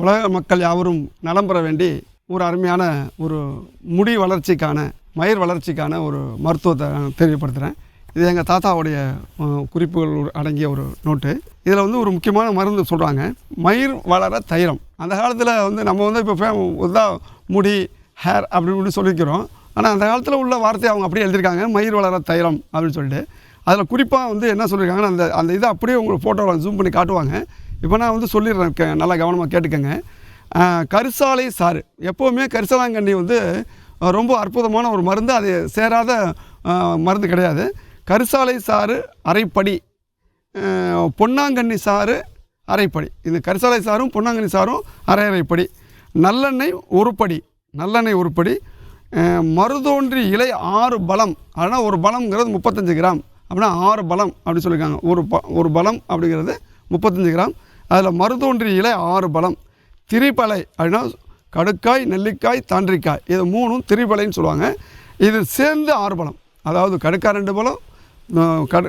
உலக மக்கள் யாவரும் நலம் பெற வேண்டி ஒரு அருமையான ஒரு முடி வளர்ச்சிக்கான மயிர் வளர்ச்சிக்கான ஒரு மருத்துவத்தை நான் தெரியப்படுத்துகிறேன். இது எங்கள் தாத்தாவுடைய குறிப்புகள் அடங்கிய ஒரு நோட்டு. இதில் வந்து ஒரு முக்கியமான மருந்து சொல்கிறாங்க, மயிர் வளர தைலம். அந்த காலத்தில் வந்து நம்ம வந்து இப்போ இதான் முடி ஹேர் அப்படின்னு சொல்லிக்கிறோம். ஆனால் அந்த காலத்தில் உள்ள வார்த்தையை அவங்க அப்படியே எழுதியிருக்காங்க, மயிர் வளர தைலம் அப்படின்னு சொல்லிட்டு. அதில் குறிப்பாக வந்து என்ன சொல்லியிருக்காங்கன்னா, அந்த இதை அப்படியே உங்களுக்கு ஃபோட்டோவில் ஜூம் பண்ணி காட்டுவாங்க. இப்போ நான் வந்து சொல்லிடுறேன், நல்லா கவனமாக கேட்டுக்கங்க. கரிசாலை சாறு, எப்போவுமே கரிசலாங்கண்ணி வந்து ரொம்ப அற்புதமான ஒரு மருந்து. அது சேராத மருந்து கிடையாது. கரிசாலை சாறு அரைப்படி, பொன்னாங்கண்ணி சாறு அரைப்படி. இது கரிசாலை சாரும் பொன்னாங்கண்ணி சாரும் அரைப்படி. நல்லெண்ணெய் ஒரு படி, மருதோன்றி இலை 6 பலம். அதனால் ஒரு பலம்ங்கிறது 35 கிராம், அப்படின்னா 6 பலம் அப்படி சொல்லியிருக்காங்க. ஒரு பலம் அப்படிங்கிறது 35 கிராம். அதில் மருதோன்றி இலை 6 பலம். திரிபலை அப்படின்னா கடுக்காய், நெல்லிக்காய், தாண்டிக்காய், இது 3ம் திரிபலைன்னு சொல்லுவாங்க. இது சேர்ந்து 6 பலம். அதாவது கடுக்காய் 2 பலம்,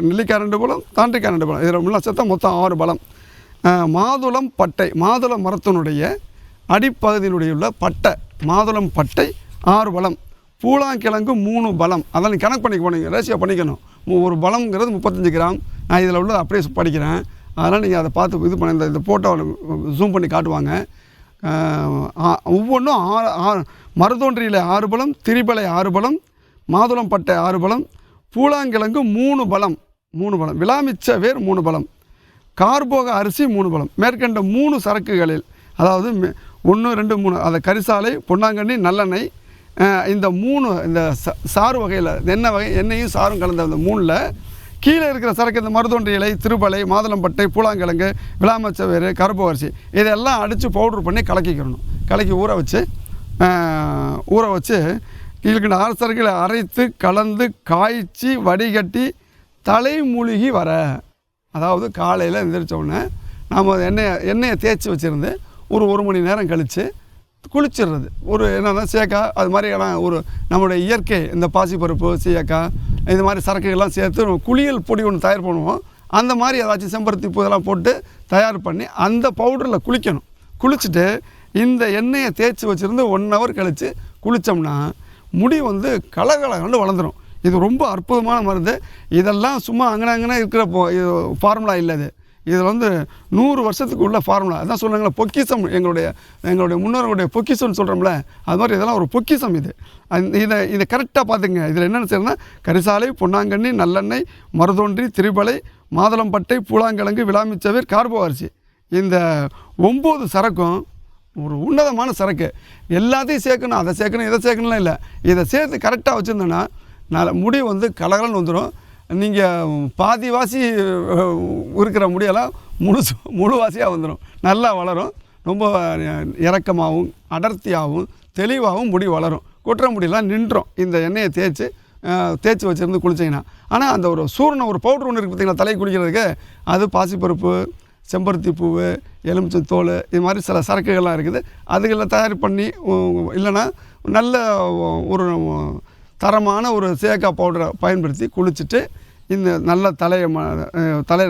நெல்லிக்காய் 2 பலம், தாண்டிக்காய் 2 பலம், இதில் உள்ள சேர்த்தா மொத்தம் 6 பலம். மாதுளம் பட்டை, மாதுளம் மரத்தினுடைய அடிப்பகுதியினுடைய உள்ள பட்டை, மாதுளம் பட்டை 6 பலம். பூலாங்கிழங்கு 3 பலம். அதெல்லாம் நீ கணக்கு பண்ணிக்க போனீங்க, ரேஷியோ பண்ணிக்கணும். ஒரு பலம்ங்கிறது 35 கிராம். நான் இதில் உள்ளது அப்படியே படிக்கிறேன், அதனால் நீங்கள் அதை பார்த்து இது பண்ண இந்த ஃபோட்டோவில் ஜூம் பண்ணி காட்டுவாங்க. ஒவ்வொன்றும் மருதோன்றியில் 6 பலம், திரிபலை 6 பலம், மாதுளம் பட்டை 6 பலம், பூலாங்கிழங்கு 3 பலம், விளாமிச்ச வேர் 3 பலம், கார்போக அரிசி 3 பலம். மேற்கண்ட 3 சரக்குகளில், அதாவது 1, 2, 3, அதை கரிசாலை, பொன்னாங்கண்ணி, நல்லெண்ணெய், இந்த 3 இந்த சாறு வகையில் எண்ணெயும் சாரும் கலந்த அந்த 3ல் கீழே இருக்கிற சரக்கு இந்த மருதோன்றி இலை, திருபலை, மாதுளம்பட்டை, பூலாங்கிழங்கு, விளாமச்ச வேறு, கருப்பு அரிசி, இதெல்லாம் அடித்து பவுட்ரு பண்ணி கலக்கி ஊற வச்சு கீழ்கின்ற 6 சரக்குகளை அரைத்து கலந்து காய்ச்சி வடிகட்டி தலை மூழ்கி வர. அதாவது காலையில் எந்திரிச்சோடனே நாம் எண்ணெயை தேய்ச்சி வச்சுருந்து ஒரு மணி நேரம் கழித்து குளிச்சிடுறது. ஒரு என்னென்னா சேக்காய், அது மாதிரியான ஒரு நம்மளுடைய இயற்கை இந்த பாசிப்பருப்பு, சீயக்காய், இது மாதிரி சரக்குகள்லாம் சேர்த்து குளியல் பொடி ஒன்று தயார் பண்ணுவோம். அந்த மாதிரி ஏதாச்சும் செம்பருத்தி பூ இதெல்லாம் போட்டு தயார் பண்ணி அந்த பவுடரில் குளிச்சுட்டு இந்த எண்ணெயை தேய்ச்சி வச்சுருந்து 1 ஹவர் கழித்து குளித்தோம்னா முடி வந்து கலகலன்னு வளர்ந்துடும். இது ரொம்ப அற்புதமான மருந்து. இதெல்லாம் சும்மா அங்கனே இருக்கிற ஃபார்முலா இல்லை. இதில் வந்து 100 வருஷத்துக்கு உள்ள ஃபார்முலா. அதான் சொல்லுங்களா, பொக்கிசம், எங்களுடைய முன்னோர்களுடைய பொக்கிசம்னு சொல்கிறோம்ல, அது மாதிரி இதெல்லாம் ஒரு பொக்கிசம். இதை கரெக்டாக பார்த்துங்க. இதில் என்னென்னு செய்யணும்னா, கரிசாலை, பொன்னாங்கண்ணி, நல்லெண்ணெய், மருதோன்றி, திரிபலை, மாதுளம்பட்டை, பூலாங்கிழங்கு, விளாமிச்சவேர், கார்போ அரிசி, இந்த 9 சரக்கும் ஒரு உன்னதமான சரக்கு. எல்லாத்தையும் சேர்க்கணும், அதை சேர்க்கணும், இதை சேர்க்கணும்லாம் இல்லை. இதை சேர்த்து கரெக்டாக வச்சுருந்தோன்னா முடி வந்து கலகலன்னு வந்துடும். நீங்கள் பாதிவாசி இருக்கிற முடியெல்லாம் முழுவாசியாக வந்துடும், நல்லா வளரும். ரொம்ப இறக்கமாகவும் அடர்த்தியாகவும் தெளிவாகவும் முடி வளரும். கொட்டுற முடியெல்லாம் நின்றோம் இந்த எண்ணெயை தேய்ச்சி வச்சுருந்து குளிச்சிங்கன்னா. ஆனால் அந்த ஒரு ஒரு பவுட்ரு ஒன்று இருக்குது பார்த்திங்களா, தலை குளிக்கிறதுக்கு, அது பாசிப்பருப்பு, செம்பருத்தி பூவு, எலுமிச்சத்தோல், இது மாதிரி சில சரக்குகள்லாம் இருக்குது. அதுகளை தயார் பண்ணி, இல்லைன்னா நல்ல ஒரு தரமான ஒரு சேக்காய் பவுடரை பயன்படுத்தி குளிச்சுட்டு இந்த நல்ல தலையை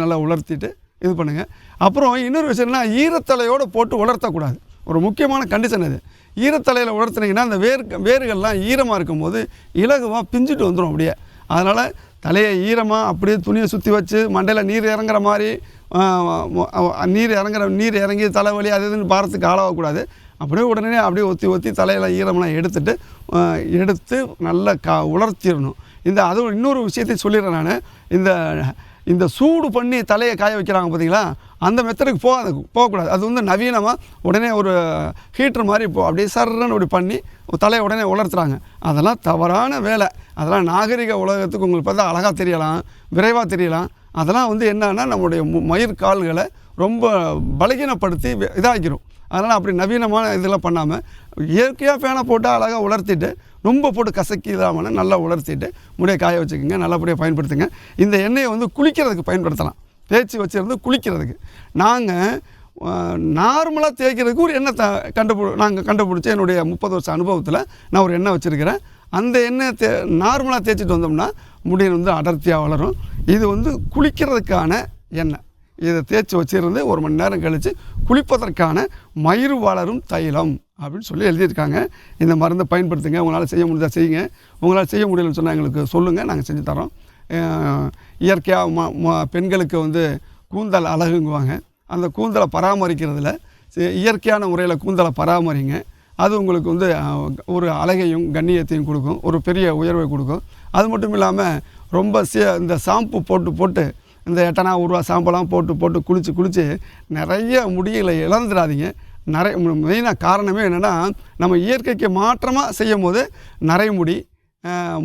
நல்லா உலர்த்திட்டு இது பண்ணுங்கள். அப்புறம் இன்னொரு விஷயம்னா, ஈரத்தலையோடு போட்டு உலர்த்தக்கூடாது. ஒரு முக்கியமான கண்டிஷன் அது. ஈரத்தலையில் உலர்த்தினீங்கன்னா அந்த வேர்கள்லாம் ஈரமாக இருக்கும்போது இலகுவாக பிஞ்சிட்டு வந்துடும் அப்படியே. அதனால் தலையை ஈரமாக அப்படியே துணியை சுற்றி வச்சு மண்டையில் நீர் இறங்குற மாதிரி, நீர் இறங்கி தலைவலி அது இதுன்னு பாரத்துக்கு ஆளாகக்கூடாது. அப்படியே உடனே அப்படியே ஒத்தி தலையில் ஈரமெல்லாம் எடுத்து நல்லா உலர்த்திடணும். அதுவும் இன்னொரு விஷயத்தையும் சொல்லிடுறேன் நான். இந்த சூடு பண்ணி தலையை காய வைக்கிறாங்க பார்த்தீங்களா, அந்த மெத்தடுக்கு போகக்கூடாது. அது வந்து நவீனமாக உடனே ஒரு ஹீட்ரு மாதிரி அப்படியே சர்றன்னு அப்படி பண்ணி தலையை உடனே உலர்த்துறாங்க. அதெல்லாம் தவறான வேலை. அதெல்லாம் நாகரிக உலகத்துக்கு உங்களுக்கு பார்த்தா அழகாக தெரியலாம், விரைவாக தெரியலாம். அதெல்லாம் வந்து என்னன்னா நம்முடைய மயிர் கால்களை ரொம்ப பலகீனப்படுத்தி இதாகிடும். அதனால் அப்படி நவீனமான இதெல்லாம் பண்ணாமல் இயற்கையாக ஃபேனை போட்டு அழகாக உலர்த்திட்டு, ரொம்ப போட்டு கசக்கி இதாமல் நல்லா உலர்த்திட்டு முடியை காய வச்சுக்கோங்க, நல்லபடியாக பயன்படுத்துங்க. இந்த எண்ணெயை வந்து குளிக்கிறதுக்கு பயன்படுத்தலாம், தேய்ச்சி வச்சுருந்து குளிக்கிறதுக்கு. நாங்கள் நார்மலாக தேய்க்கிறதுக்கு ஒரு எண்ணெய் நாங்கள் கண்டுபிடிச்சி என்னுடைய 30 வருஷ அனுபவத்தில் நான் ஒரு எண்ணெய் வச்சுருக்கிறேன். அந்த எண்ணெயை நார்மலாக தேய்ச்சிட்டு வந்தோம்னா முடி வந்து அடர்த்தியாக வளரும். இது வந்து குளிக்கிறதுக்கான எண்ணெய். இதை தேய்ச்சி வச்சுருந்து 1 மணி நேரம் கழித்து குளிப்பதற்கான மயிர் வளரும் தைலம் அப்படின்னு சொல்லி எழுதியிருக்காங்க. இந்த மருந்தை பயன்படுத்துங்க. உங்களால் செய்ய முடிஞ்சால் செய்யுங்க. உங்களால் செய்ய முடியலன்னு சொன்னால் எங்களுக்கு சொல்லுங்கள், நாங்கள் செஞ்சு தரோம். இயற்கையாக பெண்களுக்கு வந்து கூந்தல் அழகுங்குவாங்க. அந்த கூந்தலை பராமரிக்கிறதுல இயற்கையான முறையில் கூந்தலை பராமரிங்க. அது உங்களுக்கு வந்து ஒரு அழகையும் கண்ணியத்தையும் கொடுக்கும், ஒரு பெரிய உயர்வை கொடுக்கும். அது மட்டும் இல்லாமல் ரொம்ப இந்த ஷாம்பு போட்டு இந்த 8 ரூபா ஷாம்பெல்லாம் போட்டு குளித்து நிறைய முடிகளை இழந்துடாதீங்க. மெயினாக காரணமே என்னென்னா, நம்ம இயற்கைக்கு மாற்றமாக செய்யும் போது நிறைய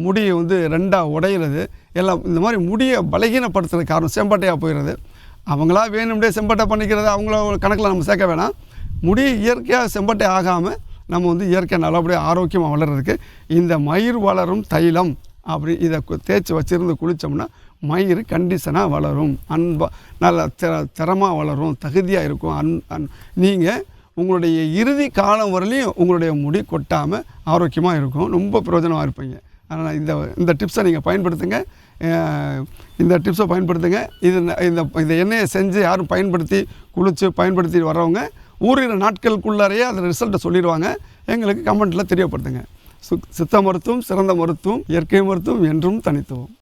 முடி வந்து 2ஆக உடையிறது எல்லாம், இந்த மாதிரி முடியை பலகீனப்படுத்துறது காரணம் செம்பட்டையாக போயிடுறது. அவங்களா வேணும்டே செம்பட்டை பண்ணிக்கிறது அவங்கள கணக்கில் நம்ம சேர்க்க வேணாம். முடி இயற்கையாக செம்பட்டை ஆகாமல் நம்ம வந்து இயற்கையாக நல்லபடியாக ஆரோக்கியமாக வளர்கிறதுக்கு இந்த மயிர் வளரும் தைலம் அப்படி இதை தேய்ச்சி வச்சுருந்து குளித்தோம்னா மயிர் கண்டிஷனாக வளரும், நல்ல திறமாக வளரும், தகுதியாக இருக்கும். நீங்கள் உங்களுடைய இறுதி காலம் வரலையும் உங்களுடைய முடி கொட்டாமல் ஆரோக்கியமாக இருக்கும், ரொம்ப பிரயோஜனமாக இருப்பீங்க. அதனால் இந்த டிப்ஸை நீங்கள் பயன்படுத்துங்க. இந்த டிப்ஸை பயன்படுத்துங்க. இந்த எண்ணெயை செஞ்சு யாரும் பயன்படுத்தி வர்றவங்க ஓரிரு நாட்களுக்குள்ளாரையே அந்த ரிசல்ட்டை சொல்லிடுவாங்க. எங்களுக்கு கமெண்ட்டில் தெரியப்படுத்துங்க. சித்த மருத்துவம் சிறந்த மருத்துவம், இயற்கை மருத்துவம் என்றும் தனித்துவம்.